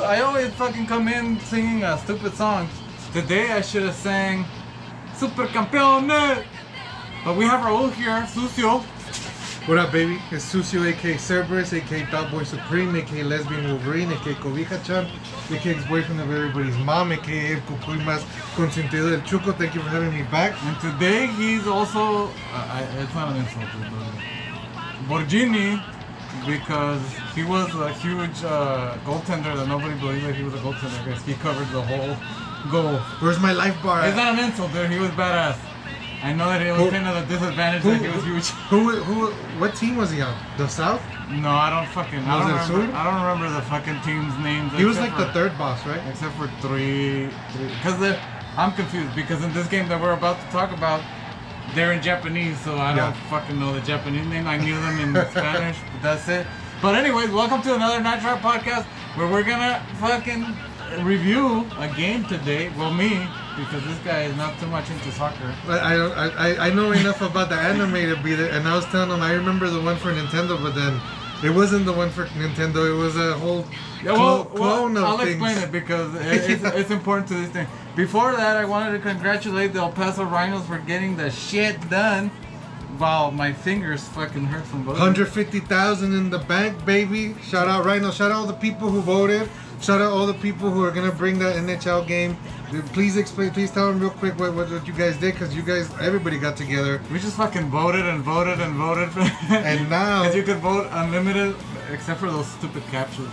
I always fucking come in singing stupid songs. Today I should have sang Super Campeones. But we have Raul here, Sucio. What up, baby? It's Sucio, aka Cerberus, aka Thought Boy Supreme, aka Lesbian Wolverine, aka Cobija-chan, aka ex-boyfriend of everybody's mom, aka El Cucuy Más Consentido del Chuco. Thank you for having me back. And today he's also, it's not an insult, but Borgini, because he was a huge goaltender that nobody believed that he was a goaltender. I guess he covered the whole goal. Where's my life bar? It's not an insult, dude. He was badass. I know that it was kind of a disadvantage that he was huge. What team was he on? The South? No, I don't remember the fucking team's names. He was like the third boss, right? Except for three. Because I'm confused because in this game that we're about to talk about, they're in Japanese, so I don't fucking know the Japanese name. I knew them in Spanish, but that's it. But anyways, welcome to another Night Trap podcast where we're gonna fucking review a game today. Well, me, because this guy is not too much into soccer. But I know enough about the anime to be there, and I was telling him I remember the one for Nintendo, but then it wasn't the one for Nintendo. It was a whole clone of I'll things. explain it because it's important to this thing. Before that, I wanted to congratulate the El Paso Rhinos for getting the shit done. Wow, my fingers fucking hurt from voting. 150,000 in the bank, baby. Shout out Rhino. Shout out all the people who voted. Shout out all the people who are gonna bring that NHL game. Please explain. Please tell them real quick what you guys did, because everybody got together. We just fucking voted and voted and voted. And now, because you could vote unlimited, except for those stupid captures.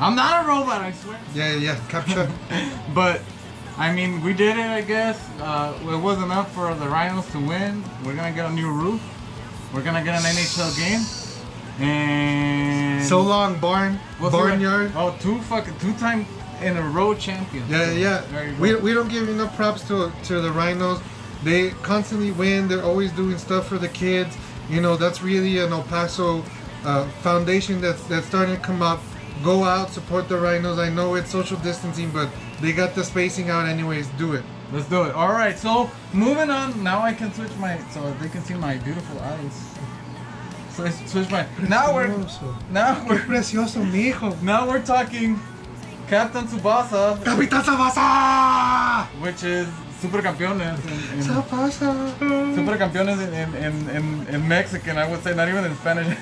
I'm not a robot, I swear. Yeah, capture. But I mean, we did it, I guess. It was enough for the Rhinos to win. We're gonna get a new roof. We're gonna get an NHL game. And so long, barnyard. Oh, two-time in a row champions. Yeah. We don't give enough props to the Rhinos. They constantly win. They're always doing stuff for the kids. You know, that's really an El Paso foundation that's starting to come up. Go out, support the Rhinos. I know it's social distancing, but they got the spacing out anyways. Do it. Let's do it. All right, so moving on. Now I can switch so they can see my beautiful eyes. So I switch my. Now we're precioso, mijo. Now we're talking Captain Tsubasa. Capitán Tsubasa! Which is Super Campeones Tsubasa. Super Campeones in Mexican, I would say, not even in Spanish.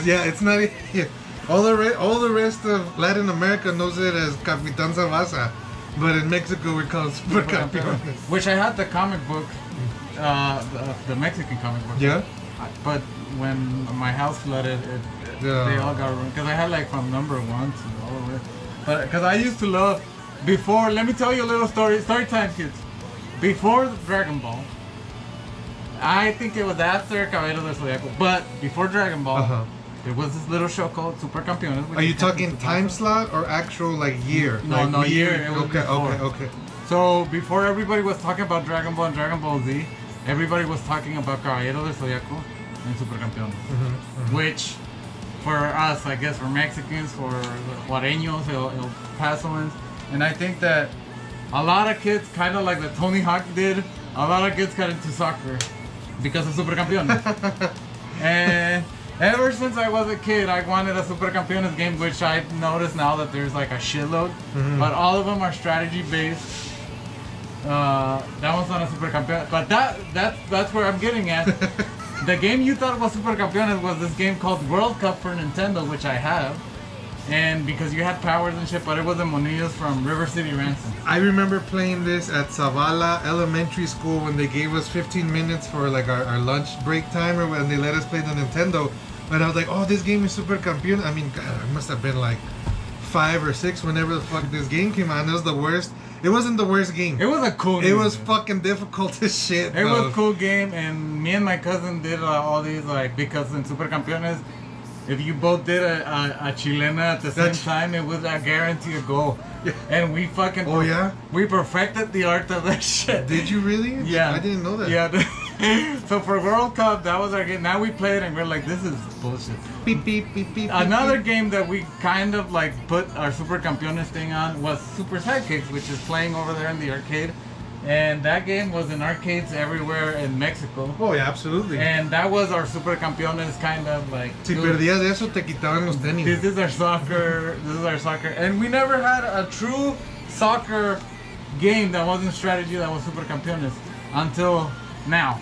Yeah, it's not. Yeah. All the rest of Latin America knows it as Capitán Tsubasa, but in Mexico we call it Super Campeones. Which I had the comic book, the Mexican comic book. Yeah. But when my house flooded, they all got ruined. Because I had like from number 1 to all the way. But because I used to love, before, let me tell you a little story time, kids. Before Dragon Ball, I think it was after Caballero del Zodiaco, but before Dragon Ball, there was this little show called Super Campeones. Are you talking time slot or actual like year? No, year. It was okay. So before everybody was talking about Dragon Ball and Dragon Ball Z, everybody was talking about Caballero del Zodiaco and Super Campeones. Which, for us, I guess, for Mexicans, for Juareños, El Pasoans, and I think that a lot of kids, kind of like the Tony Hawk did, a lot of kids got into soccer because of Super Campeones. And ever since I was a kid, I wanted a Super Campeones game, which I've noticed now that there's like a shitload, but all of them are strategy based. That one's not a Super Campeones, but that's where I'm getting at. The game you thought was Super Campeones was this game called World Cup for Nintendo, which I have. And because you had powers and shit, but it was the Monillos from River City Ransom. I remember playing this at Zavala Elementary School when they gave us 15 minutes for like our lunch break time, or when they let us play the Nintendo. And I was like, oh, this game is Super Campeón. I mean, God, I must have been like 5 or 6 whenever the fuck this game came out. It was the worst. It wasn't the worst game. It was a cool game. It was fucking difficult as shit. It was a cool game, and me and my cousin did all these, like, because in Super Campeones, if you both did a chilena at the same time, it was a guarantee a goal. Yeah. And we fucking we perfected the art of that shit. Did you really? Yeah. I didn't know that. Yeah. So for World Cup, that was our game. Now we play it and we're like, this is bullshit. Beep, beep, beep, beep, Another beep. game that we kind of like put our Super Campeones thing on was Super Sidekicks, which is playing over there in the arcade. And that game was in arcades everywhere in Mexico. Oh, yeah, absolutely. And that was our Super Campeones kind of like... Si perdías de eso, te quitaban los tenis. This is our soccer. This is our soccer. And we never had a true soccer game that wasn't strategy that was Super Campeones until now.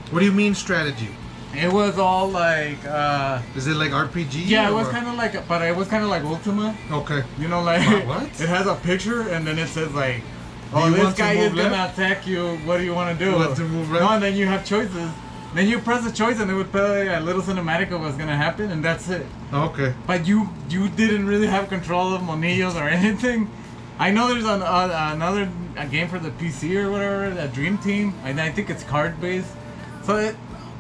What do you mean strategy? It was all like... Is it like RPG? Yeah, it was kind of like... But it was kind of like Ultima. Okay. You know, like... What? It has a picture and then it says like... Oh, you this want to guy is move gonna left? attack you. What do you want to do? You want to move right? No, and then you have choices. Then you press a choice and it would play a little cinematic of what's gonna happen, and that's it. Okay. But you didn't really have control of monillos or anything. I know there's another game for the PC or whatever, a Dream Team. I think it's card based. So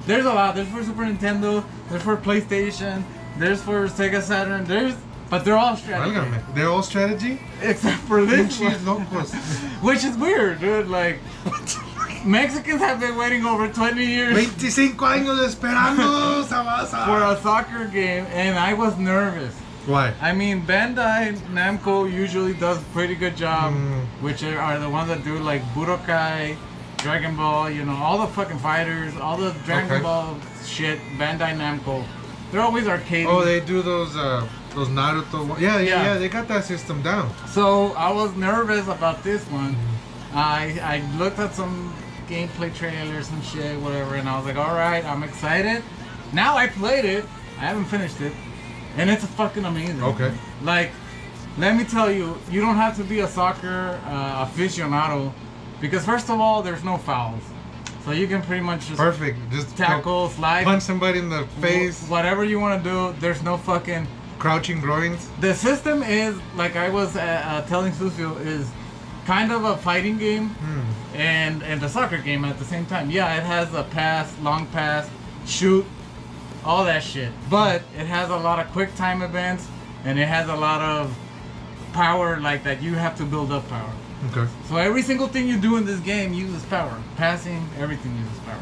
there's a lot. There's for Super Nintendo. There's for PlayStation. There's for Sega Saturn. But they're all strategy. Válgame. They're all strategy? Except for this one. Pinches locos. Which is weird, dude. Like, Mexicans have been waiting over 20 years 25 años esperando, Tsubasa. for a soccer game, and I was nervous. Why? I mean, Bandai Namco usually does a pretty good job, which are the ones that do like Budokai, Dragon Ball, you know, all the fucking fighters, all the Dragon Ball shit, Bandai Namco. They're always arcade. Oh, they do those Naruto. Yeah, they got that system down. So I was nervous about this one. I looked at some gameplay trailers and shit, whatever, and I was like, all right, I'm excited. Now I played it. I haven't finished it, and it's fucking amazing. Okay. Like, let me tell you, you don't have to be a soccer aficionado, because first of all, there's no fouls. So you can pretty much just Perfect. Just tackle, slide, punch somebody in the face. whatever you want to do. There's no fucking... Crouching groins. The system is, like I was telling Sucio, is kind of a fighting game and a soccer game at the same time. Yeah, it has a pass, long pass, shoot, all that shit. But it has a lot of quick time events, and it has a lot of power like that. You have to build up power. Okay. So every single thing you do in this game uses power. Passing, everything uses power.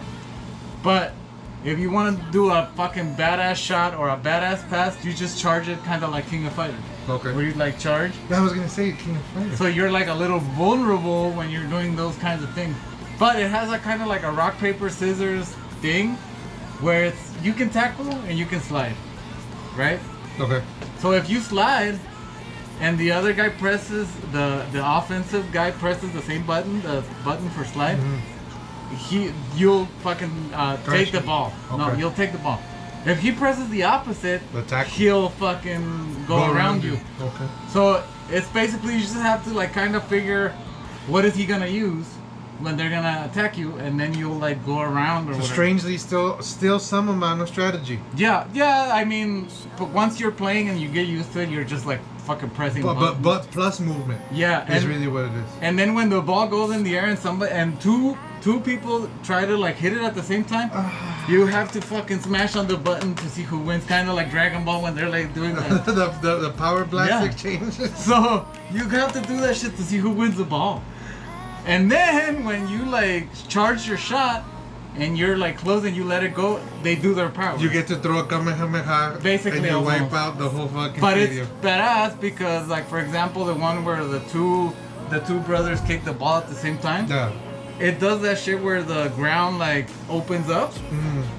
But if you want to do a fucking badass shot or a badass pass, you just charge it kind of like King of Fighters. Okay. Where you like charge. I was gonna say King of Fighters. So you're like a little vulnerable when you're doing those kinds of things. But it has a kind of like a rock, paper, scissors thing where it's, you can tackle and you can slide. Right? Okay. So if you slide and the other guy presses, the offensive guy presses the same button, the button for slide, you'll fucking take the ball. No, Okay. you'll take the ball. If he presses the opposite, he'll fucking go around you. Okay. So it's basically, you just have to like kind of figure what is he gonna use when they're gonna attack you, and then you'll like go around or So whatever. strangely, still some amount of strategy. Yeah. I mean, but once you're playing and you get used to it, you're just like fucking pressing buttons. But plus movement. Yeah, Is really what it is. And then when the ball goes in the air and two people try to like hit it at the same time, you have to fucking smash on the button to see who wins. Kind of like Dragon Ball when they're like doing that. the power blast exchanges. So you have to do that shit to see who wins the ball. And then when you like charge your shot and you're like close and you let it go, they do their power. You get to throw a Kamehameha. Basically, and you almost. wipe out the whole fucking But stadium. it's badass because, like, for example, the one where the two brothers kick the ball at the same time. Yeah. It does that shit where the ground like opens up,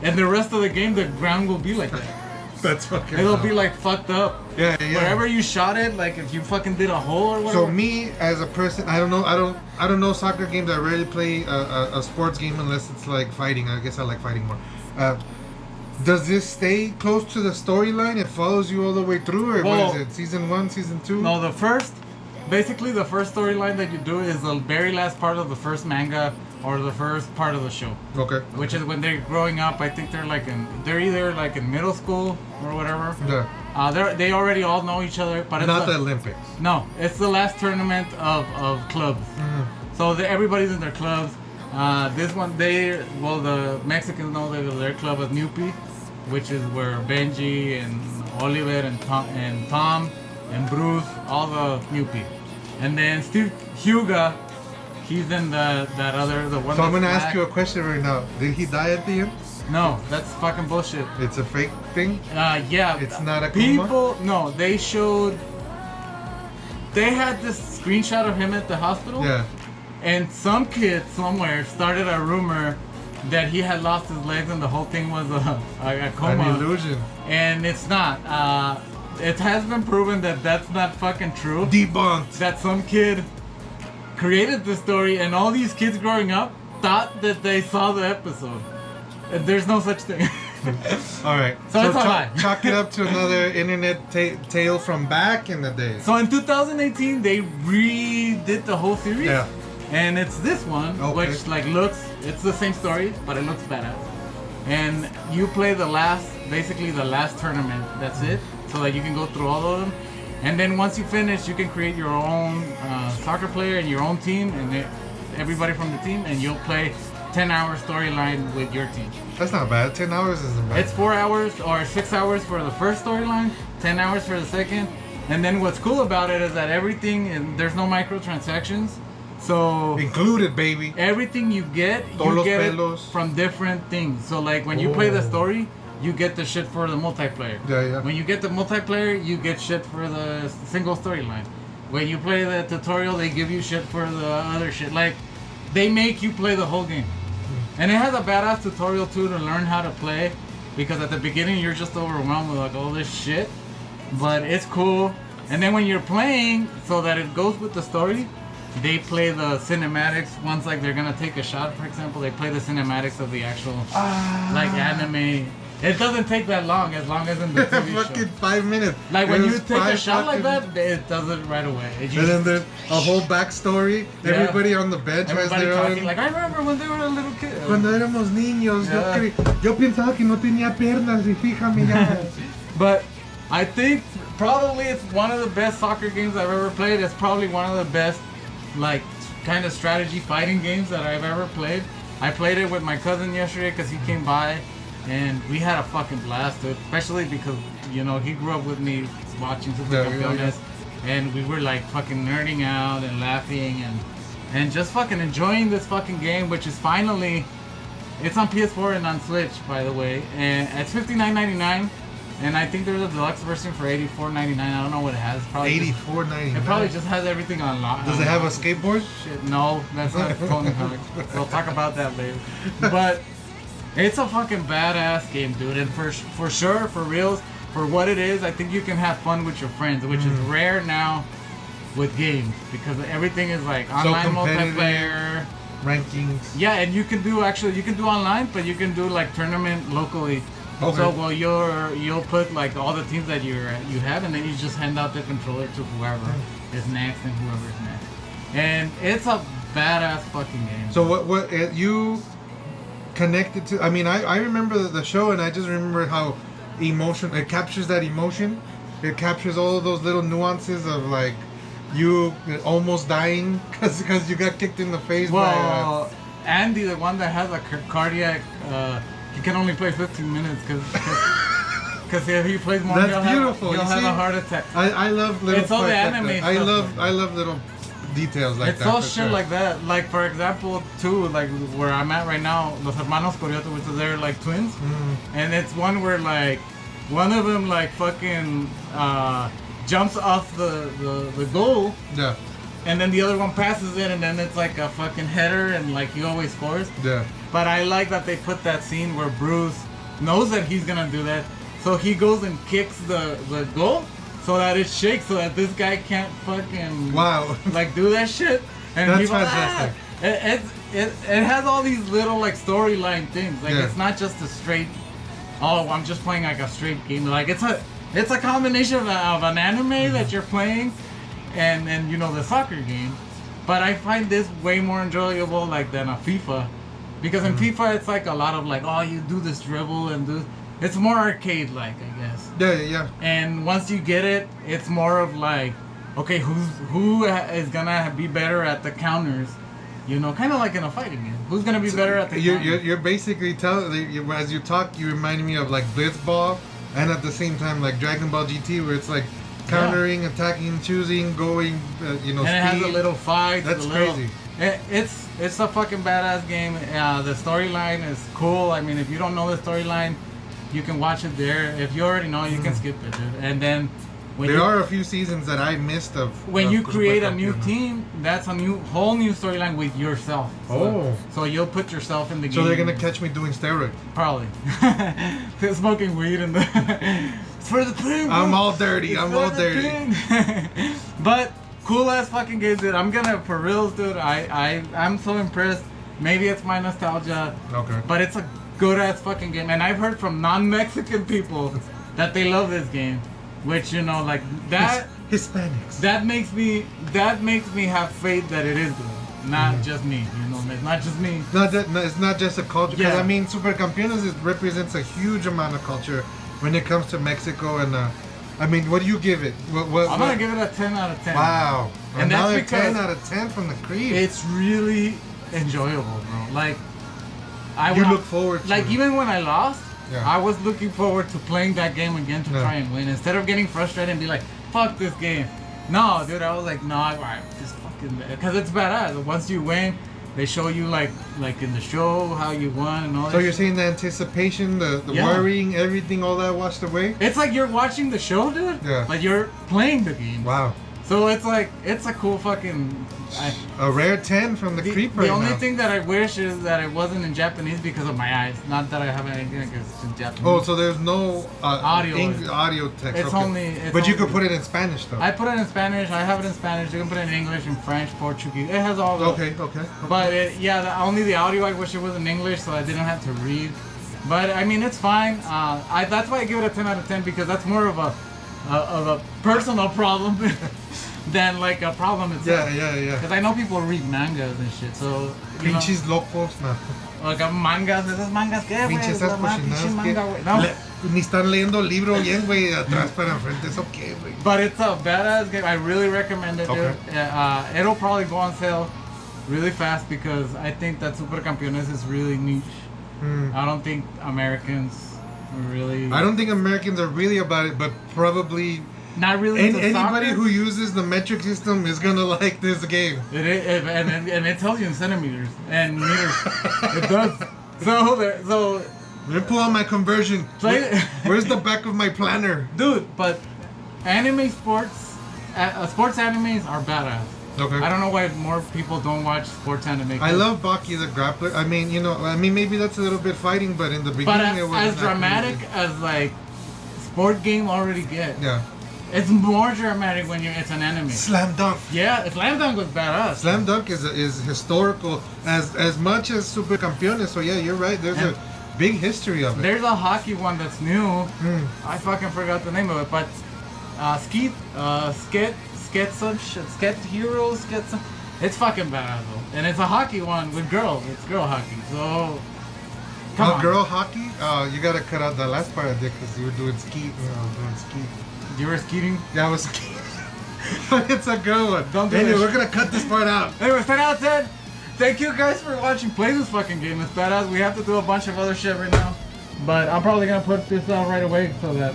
and the rest of the game the ground will be like that. That's fucking. It'll be like fucked up. Yeah. Wherever you shot it, like if you fucking did a hole or whatever. So me as a person, I don't know soccer games. I rarely play a sports game unless it's like fighting. I guess I like fighting more. Does this stay close to the storyline? It follows you all the way through, or what is it? Season 1, season 2? No, the first storyline that you do is the very last part of the first manga or the first part of the show. Okay. Which is when they're growing up. I think they're either like in middle school or whatever. Yeah. They already all know each other, but it's Not the Olympics. No, it's the last tournament of clubs. So everybody's in their clubs. This one, the Mexicans know that their club is Newpie, which is where Benji and Oliver and Tom and Bruce, all the new people. And then Steve Huga, he's in the one. So I'm gonna ask you a question right now. Did he die at the end? No, that's fucking bullshit. It's a fake thing? Yeah. It's not a people. No, they had this screenshot of him at the hospital. Yeah. And some kid somewhere started a rumor that he had lost his legs and the whole thing was a coma. An illusion. And it's not. It has been proven that that's not fucking true. Debunked. That some kid created the story and all these kids growing up thought that they saw the episode. There's no such thing. All right. So it's a lie. Chalk it up to another internet tale from back in the day. So in 2018, they redid the whole series. Yeah. And it's this one, which it's the same story, but it looks badass. And you play basically the last tournament. That's it. So that you can go through all of them. And then once you finish, you can create your own soccer player and your own team, and everybody from the team, and you'll play 10-hour storyline with your team. That's not bad. 10 hours isn't bad. It's 4 hours or 6 hours for the first storyline, 10 hours for the second. And then what's cool about it is that there's no microtransactions. So included, baby. Everything you get it from different things. So like when you play the story, you get the shit for the multiplayer. Yeah. When you get the multiplayer, you get shit for the single storyline. When you play the tutorial, they give you shit for the other shit. Like, they make you play the whole game. And it has a badass tutorial too to learn how to play, because at the beginning you're just overwhelmed with like all this shit. But it's cool. And then when you're playing, so that it goes with the story, they play the cinematics. Once like they're gonna take a shot, for example, they play the cinematics of the actual like anime. It doesn't take that long, as in the TV show. Fucking 5 minutes. Like when you take a shot like that, it does it right away. And then there's a whole backstory. Yeah. Everybody on the bench has their own. Like I remember when they were a little kid. Cuando éramos niños, yo pensaba que no tenía piernas y fíjame ya. But I think probably it's one of the best soccer games I've ever played. It's probably one of the best like kind of strategy fighting games that I've ever played. I played it with my cousin yesterday because he came by. And we had a fucking blast, dude. Especially because, you know, he grew up with me watching Super Campeones. And we were like fucking nerding out and laughing and just fucking enjoying this fucking game, which is finally, it's on PS4 and on Switch, by the way. And it's $59.99. And I think there's a deluxe version for $84.99. I don't know what it has. Probably $84.99. It probably just has everything unlocked. Does it have a skateboard? Shit, no, that's not Tony Hawk. We'll talk about that later. But it's a fucking badass game, dude, and for sure, for reals, for what it is, I think you can have fun with your friends, which is rare now with games, because everything is like online multiplayer, rankings. Yeah, and you can do online, but you can do like tournament locally. Okay. So well, you'll put like all the teams that you have, and then you just hand out the controller to whoever is next and whoever is next, and it's a badass fucking game. So what you connected to? I mean, I remember the show, and I just remember how it captures that emotion. It captures all of those little nuances of like you almost dying because you got kicked in the face. Well, by Andy, the one that has a cardiac, he can only play 15 minutes because if he plays more, he'll have a heart attack. I love little. It's all the anime stuff. I love little details like that. It's all shit like that. Like for example, too, like where I'm at right now, Los Hermanos Corioto, which is they're like twins, and it's one where like one of them like fucking jumps off the goal. Yeah. And then the other one passes it, and then it's like a fucking header, and like he always scores. Yeah. But I like that they put that scene where Bruce knows that he's gonna do that, so he goes and kicks the goal so that it shakes, so that this guy can't fucking like do that shit. And that's fantastic. It has all these little like storyline things. Like it's not just a straight. Oh, I'm just playing like a straight game. Like it's a combination of an anime that you're playing, and you know the soccer game. But I find this way more enjoyable like than a FIFA, because in FIFA it's like a lot of like, oh, you do this dribble and do. It's more arcade like, I guess. Yeah. And once you get it, it's more of like, okay, who is gonna be better at the counters? You know, kind of like in a fighting game. Who's gonna be better at the counters? You're basically telling, as you talk, you reminded me of like Blitzball and at the same time like Dragon Ball GT, where it's like countering, attacking, choosing, going, you know, and it has a little fight. That's crazy. It's a fucking badass game. The storyline is cool. I mean, if you don't know the storyline, you can watch it there. If you already know, you can skip it, dude. And then there are a few seasons that I missed of. When you create a new team, that's a whole new storyline with yourself. So you'll put yourself in the game. So they're gonna catch me doing steroids. Probably. Smoking weed and it's for the team. I'm all dirty. But cool ass fucking games, dude. I'm gonna for reals, dude. I'm so impressed. Maybe it's my nostalgia. Okay. But it's a good ass fucking game, and I've heard from non-Mexican people that they love this game. Which, you know, like that Hispanics. That makes me have faith that it is good. Not just me, you know, it's not just me. It's not just a culture. Because I mean, Super Campeones represents a huge amount of culture when it comes to Mexico. And I mean, what do you give it? I'm gonna give it a 10 out of 10. Wow. And another that's because 10 out of 10 from the Chreep. It's really enjoyable, bro. Like you look forward to like it. Even when I lost, yeah. I was looking forward to playing that game again to try and win. Instead of getting frustrated and be like, fuck this game. No, dude, I was like, no, alright, just fucking... Because it's badass. Once you win, they show you like in the show how you won and all that. So you're saying the anticipation, the worrying, everything, all that washed away? It's like you're watching the show, dude. Yeah. But you're playing the game. Wow. So it's like, it's a cool fucking... a rare 10 from the Chreep right The only now. thing that I wish is that it wasn't in Japanese because of my eyes. Not that I have anything against in Japanese. Oh, so there's no audio text. It's only... But you could put it in Spanish, though. I put it in Spanish. I have it in Spanish. You can put it in English, in French, Portuguese. It has all the... Okay. But only the audio, I wish it was in English so I didn't have to read. But, I mean, it's fine. That's why I give it a 10 out of 10 because that's more of a personal problem than like a problem itself. Yeah. Because I know people read mangas and shit, so... Pinches locos, no. Like mangas, esas mangas, ¿qué, güey? Pinches esas cochinadas manga, güey. No. Ni están leyendo el libro bien, güey, de atrás para enfrente. ¿Eso qué, güey? But it's a badass game. I really recommend it, dude. It'll probably go on sale really fast because I think that Super Campeones is really niche. I don't think Americans really... I don't think Americans are really about it, but probably... Not really. Anybody who uses the metric system is gonna like this game. It is, and it tells you in centimeters and meters. It does. So. Let me pull out my conversion. Where's the back of my planner, dude? But anime sports animes are badass. Okay. I don't know why more people don't watch sports anime. I love Baki the Grappler. I mean, maybe that's a little bit fighting, but in the beginning it was as dramatic as like sport game already get. Yeah. It's more dramatic when it's an anime. Slam Dunk. Yeah, Slam Dunk was badass. Slam Dunk is historical as much as Super Campeones. So yeah, you're right. There's a big history of it. There's a hockey one that's new. I fucking forgot the name of it, but Sket Heroes. It's fucking badass though, and it's a hockey one with girls. It's girl hockey. So. Come on. Girl hockey? You gotta cut out the last part I did because you were doing skeet and I was doing skeet. You were skeeting? Yeah, I was skeeting. But it's a good one. Don't do anyway, we're gonna cut this part out. Anyway, 10 out of 10. Thank you guys for watching. Play this fucking game. It's badass. We have to do a bunch of other shit right now. But I'm probably gonna put this out right away so that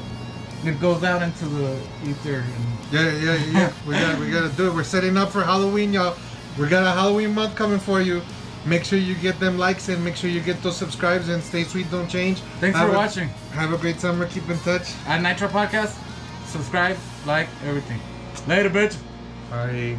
it goes out into the ether. Yeah. we gotta do it. We're setting up for Halloween, y'all. We got a Halloween month coming for you. Make sure you get them likes and make sure you get those subscribes and stay sweet, don't change. Thanks for watching. Have a great summer. Keep in touch. At Nitro Podcast, subscribe, like, everything. Later, bitch. Bye.